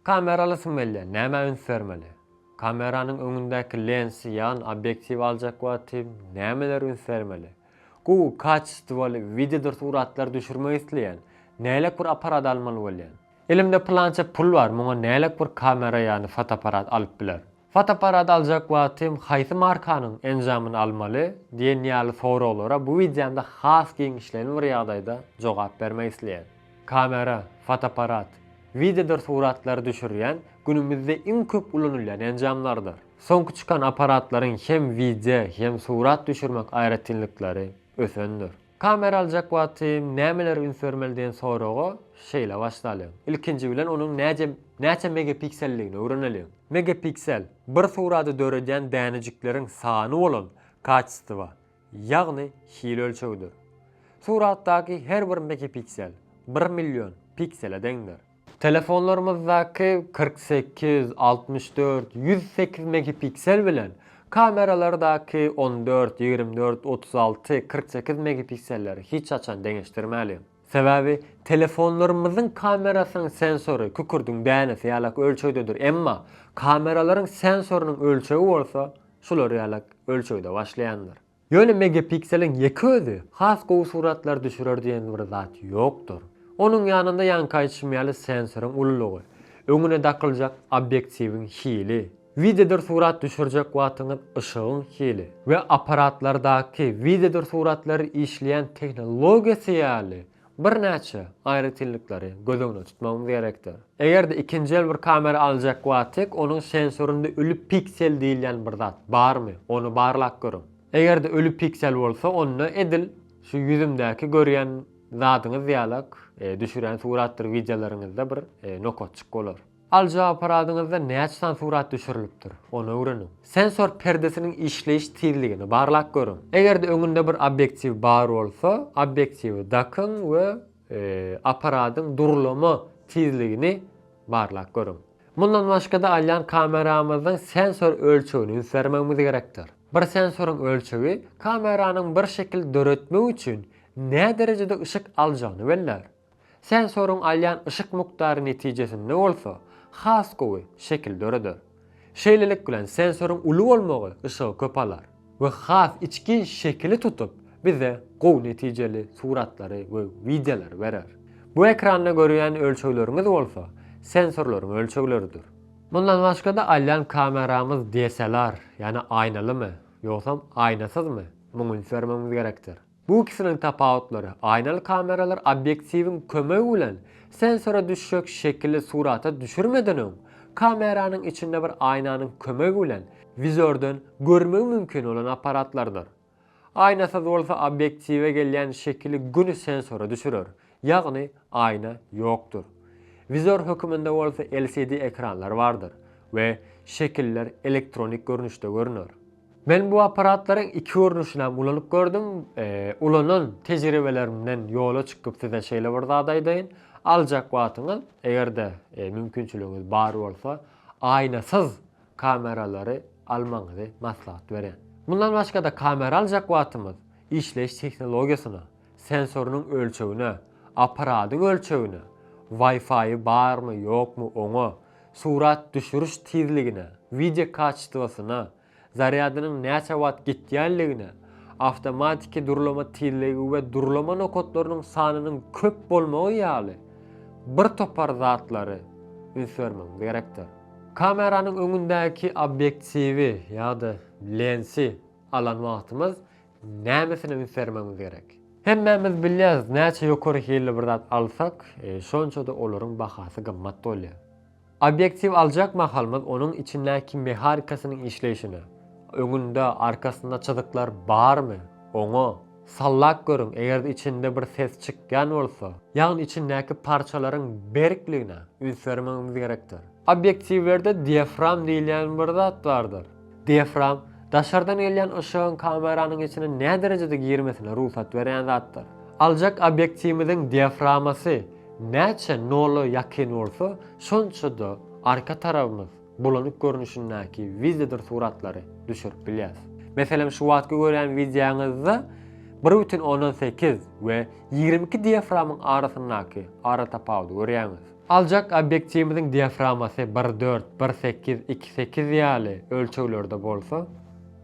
Kameralysın belli, näme üns bermeli? Kameranyň öňündäki lensi ýa-ni obyektiv aljak wagty nämeler üns bermeli? Gu kaçystwaly videodur suratlar düşürmek isleýän nälik bir aparat almaly bolýan? Elimde plança pul bar, muňa nälik bir kamera ýa-ni fotoaparat alyp biler? Fotoaparat aljak wagty haýsy markanyň enjamyny almaly diýen ýaly soraglary bu videomda has giňişlen bir ýagdaýda jogap bermek isleýän. Kamera, fotoaparat, videodur suratlar düşürýän günümizde iň köp ulanylýan enjamlardyr. Soňky çykan aparatlaryň hem video hem surat düşürmek aýratynlyklary ösendir. Kamera aljak wagty nämeler üns bermeli diýen soragy şeýle başlaýar. Ilkinji bilen onuň näçe megapikselligini öwrenelim. Megapiksel bir suraty döredýän dänejiklerin sany bolan kaçystywa, ýagny hil ölçegidir. Suratdaky her bir megapiksel 1 million piksele deňdir. Telefonlarymyzdaky 48, 64, 108 megapiksel bilen kameralardaky 14, 24, 36, 48 megapikselleri hiç açan deňeşdirmäli. Sebäbi telefonlarymyzyň kamerasynyň sensory kükürdüň dänesi ýalak ölçegidedir. Emma kameralaryň sensorunyň ölçegi bolsa, şular ýalak ölçegide başlaýandyr. Ýöne megapikselin ýeki özi has gowy suratlar düşürer diýen bir zat ýokdur. Onuň ýanynda ýankaýçmaýaly sensoryň ululugy, öňüne dakyljak obyektiwiň hili, videodur surat düşürjek wagtyň ışıgyň hili we aparatlardaky videodur suratlary işleýän tehnologiýasy ýaly bir näçe aýratynlyklary göz öňüne tutmamyz gerekdir. Egerde ikinji el bir kamera aljak wagtyk onuň sensorunda ölü piksel diýilýän bir zat barmy? Onu barlak görün. Egerde ölü piksel bolsa onu edil şu ýüzümdäki görýän zatyňyz ýalak düşüren suratlar videolaryňyzda bir nokotçyk bolar. Alja aparatyňyzda näçe surat düşürilipdir, onu öwrenin. Sensor perdesiniň işleýiş tezligini barlak görün. Egerde öňünde bir obyektiv bar bolsa, obyektiwi dakyn we aparatyň durulma tezligini barlak görün. Bundan başga da alýan kameramyzyň sensor ölçegini ünsärmemiz gerekdir. Bir sensoryň ölçegi kameranyň bir şekil döretmek üçin ne derejede ışık aljagyny beller. Sensoryň alýan ışık muktary netijesinde bolsa, has gowy şekil döredir. Şeýlelik bilen sensoryň uly bolmagy ışıgy köp alar we has içki şekili tutup bize gowy netijeli suratlary we videolar berer. Bu ekranda görýän ölçekleriňiz bolsa, sensorlaryň ölçekleridir. Bundan başga da alýan kameramyz DSLR, ýani aynalymy, ýoksa aynasyzmy? Muňy ünsärmemiz gerekdir. Bu ikisinin tapawutlary, aynaly kameralar obyektiwiň kömegi bilen sensora düşjek şekilli surata düşürmeden öň kameranyň içinde bir aynanyň kömegi bilen vizörden görmek mümkin olan aparatlardır. Aynasyz bolsa obyektiwe gelýän şekilli günü sensora düşürer, ýagny ayna ýokdur. Vizör höküminde bolsa LCD ekranlar bardyr we şekiller elektronik görnüşde görünür. Ben bu aparatlaryň iki görnüşine ulanyp gördüm. Ulanan tejribelerimden ýola çykyp size şeýle bir zat aýdaýyn. Aljak wagtyňyz egerde mümkinçiligiňiz bar bolsa, aynasyz kameralary almaňyzy maslahat berýän. Bundan başga da kamera aljak wagtymyz işleýiş tehnologiýasyna, sensorunyň ölçegine, aparatyň ölçegine, Wi-Fi barmy ýokmy oňa, surat düşürüş tezligine, video kaçystywasyna, zaryadynyň näçe wagt gitýänligine, awtomatik durulma tezligi we durulma nokotlarynyň sanynyň köp bolmagy ýaly bir topar zatlary ünsärmemiz gerekdir. Kameranyň öňündäki obyektiwi ýa-da lensi alan wagtymyz nämesine ünsärmemiz gerek? Hemmemiz bilýäris, näçe ýokary hili bir zat alsak, şonça-da olaryň bahasy gymmat bolýar. Obyektiv aljak mahalymyz onuň içindäki mehanikasynyň işleýişine, öňünde, arkasynda çyzyklar barmy? Oňa sallak görün, eger içinde bir ses çykýan bolsa, ýagny içindäki parçalaryň berkligine ünsärmemiz gerekdir. Obyektivlerde diafram diýilýän bir zat bardyr. Diafram daşardan gelýän ışıgyň kameranyň içine nä derejede girmesine ruhsat berýän zatdyr. Aljak obyektiwimiziň diaframasy näçe nolu ýakyn bolsa, şonça-da arka tarabymyz bulanyp görnüşindäki videodur suratlary düşürip bilýäs. Meselem şu wagtky görýän videoňyzda 1.18 we 22 diaframyň arasyndaky ara tapawdy görýäňiz. Aljak obyektivimizin diaframası 1.4, 1.8, 2.8 ýaly ölçeklerde bolsa,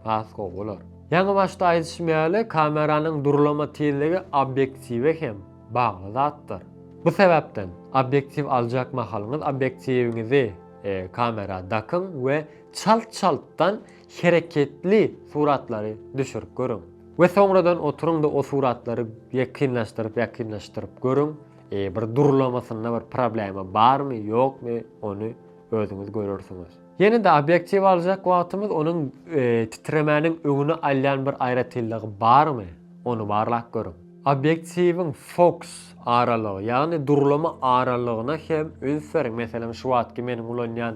has bolar. Ýa-ni başda aýdyşmaýaly kameranyň durulama tezligi obyektive hem bagly zatdyr. Bu sebäpden obyektiv aljak mahalyňyz obyektiwiňizi kamera dakyn we çalt-çaltdan hereketli suratlary düşürip görüň. We soňradan oturuň-da o suratlary ýakynlaşdyryp görüň. Bir durulamasyna bir problema barmy, ýokmy, onu özüňiz görürsiniz. Ýene-de obyektiv aljak wagtymyz onuň titremäniň öňüne alýan bir aýratyllygy barmy, onu barlak görüň. Obyektiwiň fokus aralygy, ýagny durulama aralygyna hem öňseriň. Meselem şu wagtky meniň ulanýan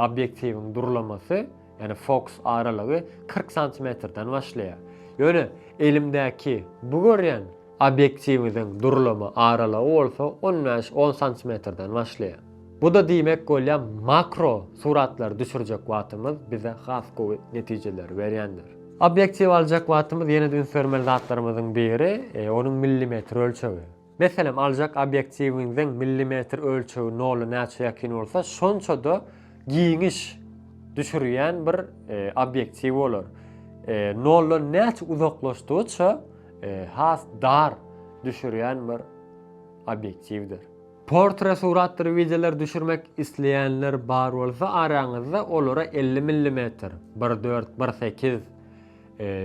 obyektiwiň durulamasy, ýani fokus aralygy 40 santimetrden başlaýar. Ýöne elimdäki bu görýän obyektiwimiň durulama aralygy bolsa 10 santimetrden başlaýar. Bu da diýmek bolýar makro suratlar düşürjek wagtymyz bize has gowy netijeler berýändir. Obyektiv aljak wagtymyz ýene-de ünsörmeli zatlarymyzyň biri onuň millimetr ölçegi. Meselem aljak obyektiwimiň millimetr ölçegi nolu näçe ýakyn bolsa, şonça da giňiş düşürýän bir obyektiv bolar. Nolu näçe uzaklaşdygyça has dar düşürýän bir obyektivdir. Portre suratlary, videolar düşürmek isleýänler bar bolsa, araňyzda olara 50 mm, 1.4, 1.8,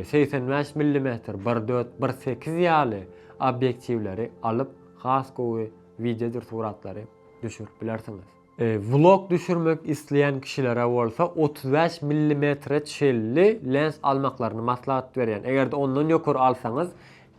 85 mm, 1.4, 1.8 ýaly obyektivleri alyp has gowy videodur suratlary düşürip bilersiňiz. Vlog düşürmek isleýän kişilere bolsa 35 mm çelli lens almaklaryny maslahat berýän. Egerde ondan ýokary alsaňyz,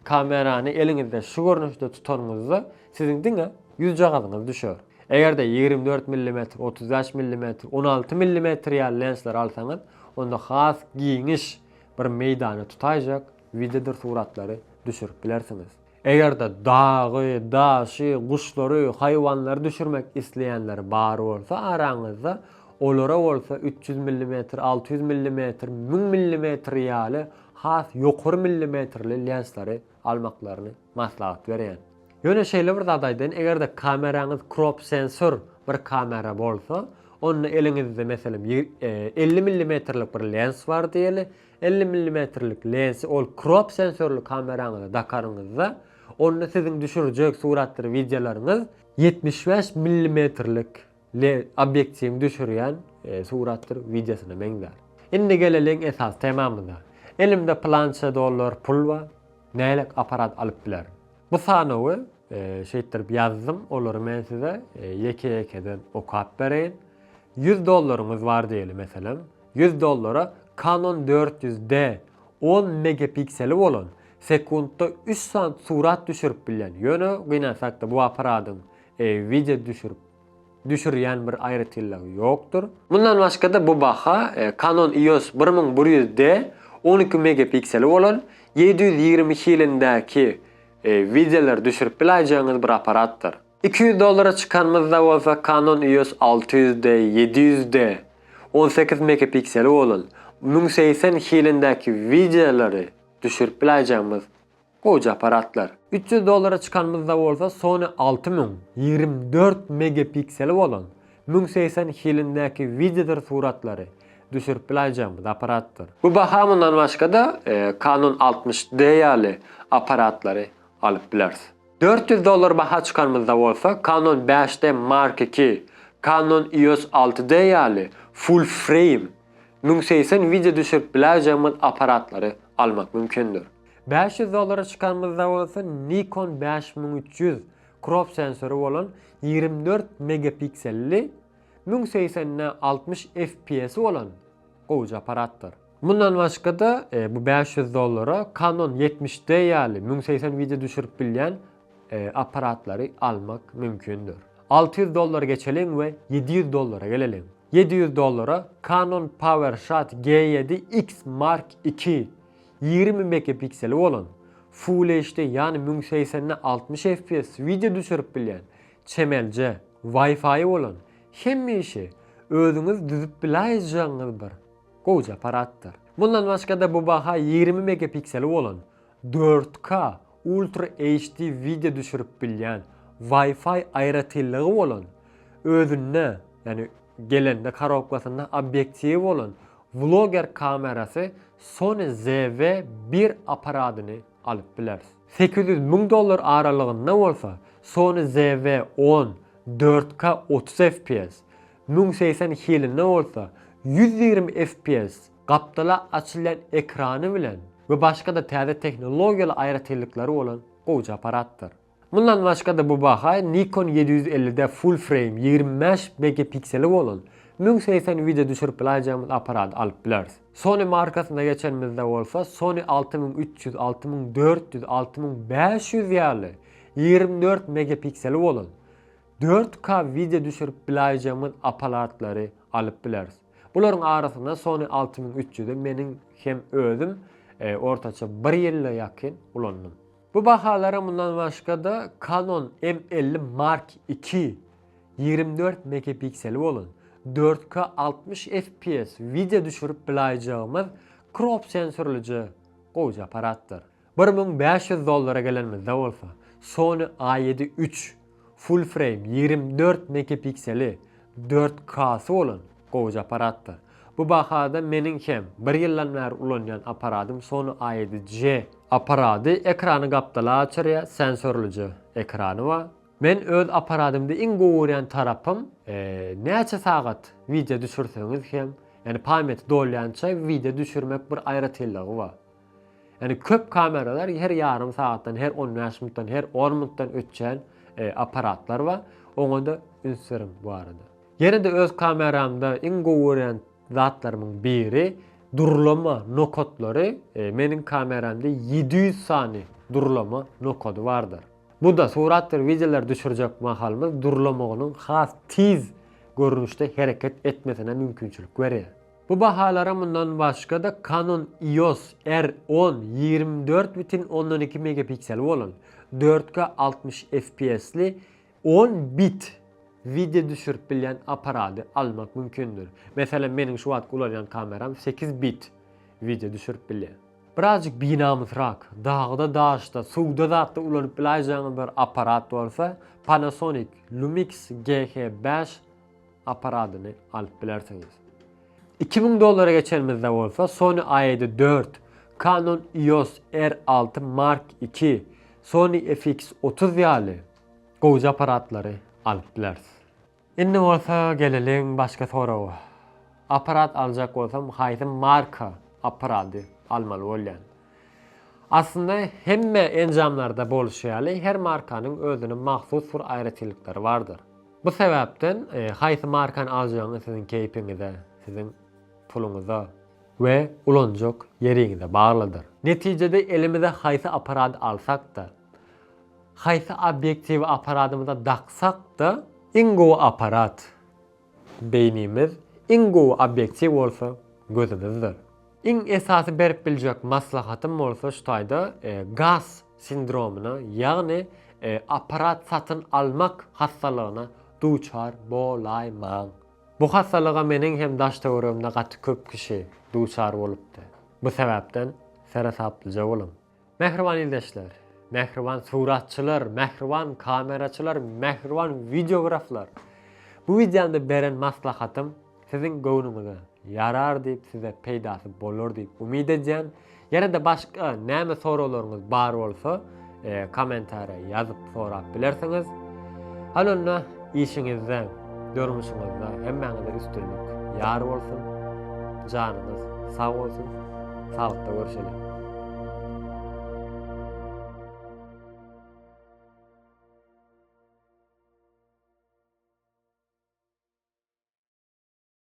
kamerany eliňizde şu görnüşde tutanyňyzda siziň diňe yüz jagadyňyz düşer. Egerde 24 mm, 35 mm, 16 mm ýaly lensler alsaňyz, onda has giňiş bir meýdany tutajak videodur suratlary düşürip bilersiňiz. Egerde dagy, daşy, guşlary, haýwanlary düşürmek isleýänler bar bolsa, araňyzda olara bolsa 300 mm, 600 mm, 1000 mm ýaly has ýokary millimetrli lensleri almaklaryny maslahat berýän. Ýöne şeýle bir zadaýdan egerde kameraňyz crop sensor bir kamera bolsa, onu eliňizde meselem 50 mm'lik bir lens var diýeli. 50 mm'lik lensi ol crop sensorlu kameraňyza dakaryňyzda, onu siziň düşürjek suratlar, videolaryňyz 75 mm'lik obyektiw düşürýän suratlar, videosyna meňder. Indi geleliň esas temamyna. Elimde planşa dollar pul var. Nälik aparat alyp biler. Bu sanawy şeýtirip ýazdım. Olary men size ýeke-ýekeden okap bereýin. $100 var diýeli meselem. $100 Canon 400D 10 megapikseli bolan sekundda 3 sant surat düşürip bilýän. Ýöne gynasakda bu aparatyň video düşürýän bir aýratyllygy ýokdur. Bundan başga da bu baha Canon EOS 1100D 12 megapikseli bolan 720 ýylyndaky videolar düşürip bilýäňiz bir aparatdyr. $200 çıkanmızda bolsa Canon EOS 600D, 700D 18 megapikseli bolan 1080 ýylyndaky videolary düşürip bilýäňiz goýja aparatlar. $300 çıkanmızda bolsa Sony 6000 24 megapikseli bolan 1080 ýylyndaky videolar suratlary düşürip bilýäňiz aparatdyr. Bu bahamyndan başga da Canon 60D ýaly aparatlary alyp bilersiz. $400 baha çıkanmızda bolsa Canon 5D Mark II, Canon EOS 6D ýaly full frame 1080 video düşürip bilýäňiz aparatlary almak mümkindir. $500 çıkanmızda bolsa Nikon 5300 crop sensory bolan 24 megapikselli 1080'ne 60 FPS bolan goýja aparatdyr. Bundan başga da bu $500 Canon 70D ýaly 1080 video düşürip bilýän aparatlary almak mümkindir. $600 geçelim we $700 gelelim. $700 Canon PowerShot G7X Mark II 20 megapikseli bolan Full HD ýani 1080'ne 60 FPS video düşürip bilýän çemelje Wi-Fi bolan hemme işi özüňiz düzüp bilýäňiz bir goýja aparatdyr. Bundan başga da bu baha 20 megapikseli bolan 4K Ultra HD video düşürip bilýän Wi-Fi aýratyllygy bolan özünde yani gelende karoklasında obyektivi olan vlogger kamerası Sony ZV-1 aparatyny alyp bilersiz. $800,000 aralygynda bolsa Sony ZV-10 4K 30 FPS, 1080 ýylynda bolsa 120 FPS gapdala açylan ekrany bilen we başga da täze tehnologiýaly aýratyllyklary bolan gowy aparatdyr. Bundan başga da bu baha Nikon 750'de full frame 25 megapikseli bolan 1080 video düşürüp bilajağımız aparat alıp bilersiz. Sony markasında geçenimizde olsa Sony 6300, 6400, 6500 ýaly 24 megapikseli bolan 4K video düşürüp bilajağımız aparatlary alıp bilersiz. Buların arasında Sony 6300'de menin hem özüm ortaça 1 ýyla ýakyn ulandım. Bu bahalara bundan başka da Canon M50 Mark II 24 megapikseli bolan 4K 60 FPS video düşürüp bilajağımız crop sensörlüce gowy aparatdyr. $1500 gelenmizde bolsa Sony A7 III full frame 24 megapikseli 4K'sı bolan gowy aparatdyr. Bu bahada menin hem 1 ýyldan bäri ulanýan aparatym Sony A7C aparaty ekrany gapdala açyrýar, sensörlüce ekrany var. Men öz aparatymda iň gowuryan tarapym näçe sagat video düşürseňiz hem yani pamet dolýança video düşürmek bir aýratyllygy var. Yani köp kameralar her yarım saatdan, her 15 minutdan, her 10 minutdan ötçen aparatlar var. Oňa da ünsürüm bu arada. Ýene de öz kameramda iň gowuryan zatlarımın biri durulama nokotlary. Menin kameramda 700 sani durulama nokodu vardır. Bu da suratlar, videolar düşürecek mahalımız durulamagynyň has tiz görünüşde hareket etmesine mümkünçilik berýär. Bu bahalara bundan başka da Canon EOS R10 24,12 megapiksel bolan 4K 60 FPS'li 10 bit video düşürüp bilýän aparaty almak mümkündür. Mesela menin şu wagt ulanýan kameram 8 bit video düşürüp bilýär. Birazcık binamyzrak, dağda, daşda, suwda zatda ulanyp bilajağın bir aparat bolsa Panasonic Lumix GH5 aparatyny alyp bilersiňiz. $2000 geçenimizde bolsa Sony A7 IV, Canon EOS R6 Mark II, Sony FX30 ýaly gowy aparatlary alyp bilersiz. Indi bolsa gelelim başga sorawa. Aparat aljak bolsam haýsy marka aparaty almaly bolýan? Aslında hemme enjamlarda bolşýaly her markanyň özüne mahsus bir aýratyllyklary bardyr. Bu sebäpden haýsy markany aljagyňyz siziň keypiňize, siziň puluňyza we ulanjak ýeriňize baglydyr. Netijede elimize haýsy aparaty alsak da, haýsy obyektiwi aparatymyza daksak da iň gowy aparat beýnimiz, iň gowy obyektiv bolsa gözümizdir. Iň esasy berip biljek maslahatym bolsa şu taýda gaz sindromuna, ýagny aparat satyn almak hastalygyna duçar bolaýman. Bu hastalyga meniň hem daş töweremde gaty köp kişi duçar bolupdy. Bu sebäpden serasaplyja bolam. Mehriban ildeşler, mehriban suratçylar, mehriban kameraçylar, mehriban videograflar. Bu videomda beren maslahatym siziň göwnüňize yarar diýip size peýdasy bolar diýip umyt edýän. Ýa da başga näme soralaryňyz bar bolsa, kommentariýa ýazyp sorap bilersiňiz. Halonna işiňizde, görmüşiňizde hemmeňize üstünlük ýar bolsun. Janyňyz sag bolsun. Sagtda görüşelim.